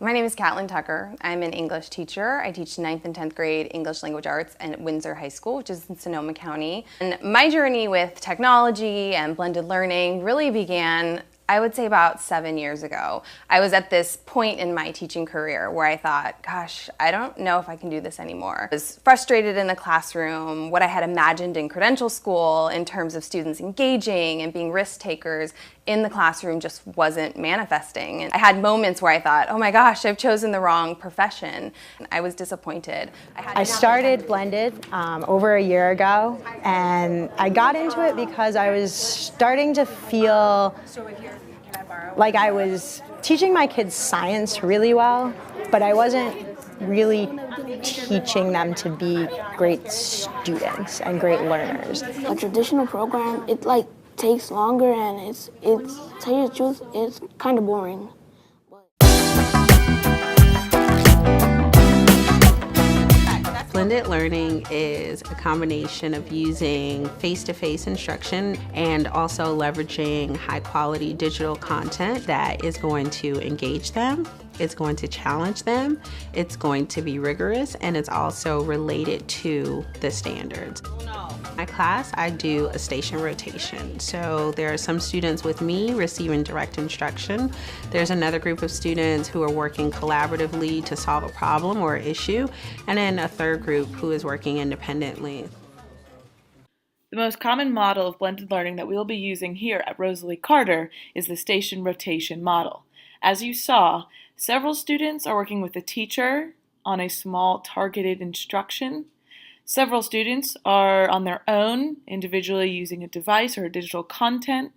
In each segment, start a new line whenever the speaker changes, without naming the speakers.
My name is Catlin Tucker. I'm an English teacher. I teach 9th and 10th grade English Language Arts at Windsor High School, which is in Sonoma County. And my journey with technology and blended learning really began, I would say, about 7 years ago. I was at this point in my teaching career where I thought, gosh, I don't know if I can do this anymore. I was frustrated in the classroom. What I had imagined in credential school in terms of students engaging and being risk takers in the classroom just wasn't manifesting. And I had moments where I thought, oh my gosh, I've chosen the wrong profession. I was disappointed.
I started Blended over a year ago, and I got into it because I was starting to feel like I was teaching my kids science really well, but I wasn't really teaching them to be great students and great learners.
A traditional program, it takes longer, and it's to tell you the truth, it's kind of boring.
Blended learning is a combination of using face-to-face instruction and also leveraging high-quality digital content that is going to engage them, it's going to challenge them, it's going to be rigorous, and it's also related to the standards. In my class, I do a station rotation. So there are some students with me receiving direct instruction. There's another group of students who are working collaboratively to solve a problem or issue, and then a third group who is working independently.
The most common model of blended learning that we will be using here at Rosalie Carter is the station rotation model. As you saw, several students are working with a teacher on a small targeted instruction. Several students are on their own, individually using a device or digital content.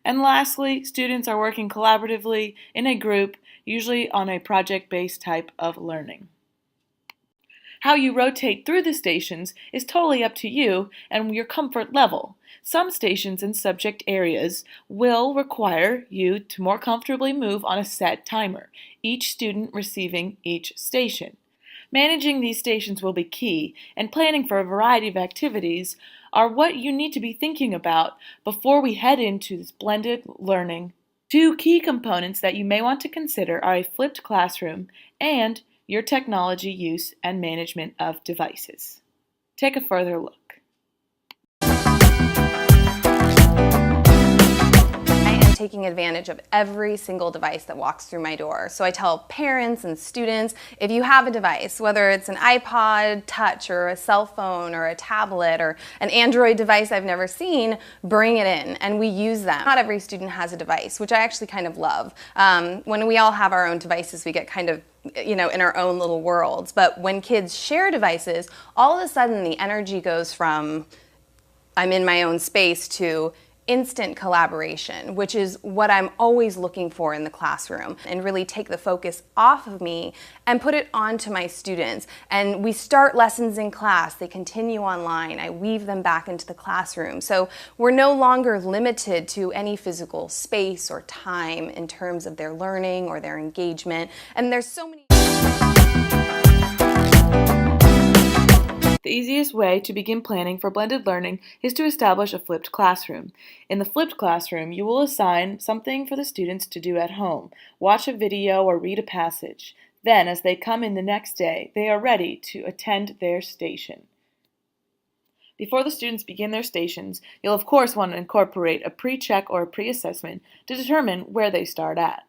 And lastly, students are working collaboratively in a group, usually on a project-based type of learning. How you rotate through the stations is totally up to you and your comfort level. Some stations and subject areas will require you to more comfortably move on a set timer, each student receiving each station. Managing these stations will be key, and planning for a variety of activities are what you need to be thinking about before we head into this blended learning. Two key components that you may want to consider are a flipped classroom and your technology use and management of devices. Take a further look.
Taking advantage of every single device that walks through my door. So I tell parents and students, if you have a device, whether it's an iPod Touch or a cell phone or a tablet or an Android device I've never seen, bring it in and we use them. Not every student has a device, which I actually kind of love. When we all have our own devices, we get kind of in our own little worlds. But when kids share devices, all of a sudden the energy goes from I'm in my own space to instant collaboration, which is what I'm always looking for in the classroom, and really take the focus off of me and put it onto my students. And we start lessons in class, they continue online, I weave them back into the classroom. So we're no longer limited to any physical space or time in terms of their learning or their engagement. And there's so many.
The easiest way to begin planning for blended learning is to establish a flipped classroom. In the flipped classroom, you will assign something for the students to do at home, watch a video or read a passage. Then, as they come in the next day, they are ready to attend their station. Before the students begin their stations, you'll of course want to incorporate a pre-check or a pre-assessment to determine where they start at.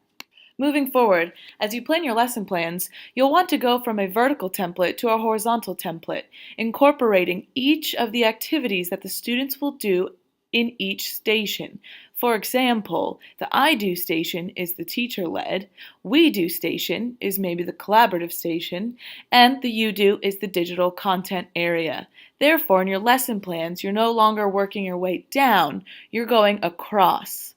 Moving forward, as you plan your lesson plans, you'll want to go from a vertical template to a horizontal template, incorporating each of the activities that the students will do in each station. For example, the I Do station is the teacher-led, We Do station is maybe the collaborative station, and the You Do is the digital content area. Therefore, in your lesson plans, you're no longer working your way down, you're going across.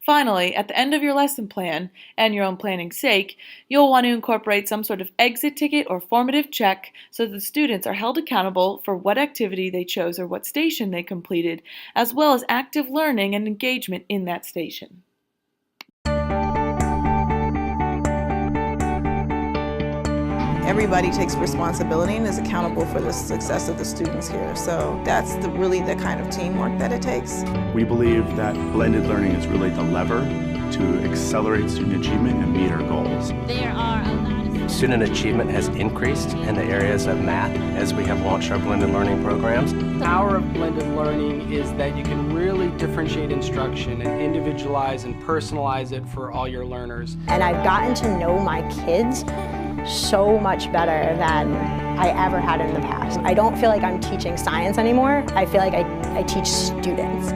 Finally, at the end of your lesson plan, and your own planning's sake, you'll want to incorporate some sort of exit ticket or formative check so that the students are held accountable for what activity they chose or what station they completed, as well as active learning and engagement in that station.
Everybody takes responsibility and is accountable for the success of the students here. So that's really the kind of teamwork that it takes.
We believe that blended learning is really the lever to accelerate student achievement and meet our goals.
There are a lot of
Student achievement has increased in the areas of math as we have launched our blended learning programs.
The power of blended learning is that you can really differentiate instruction and individualize and personalize it for all your learners.
And I've gotten to know my kids so much better than I ever had in the past. I don't feel like I'm teaching science anymore. I feel like I teach students.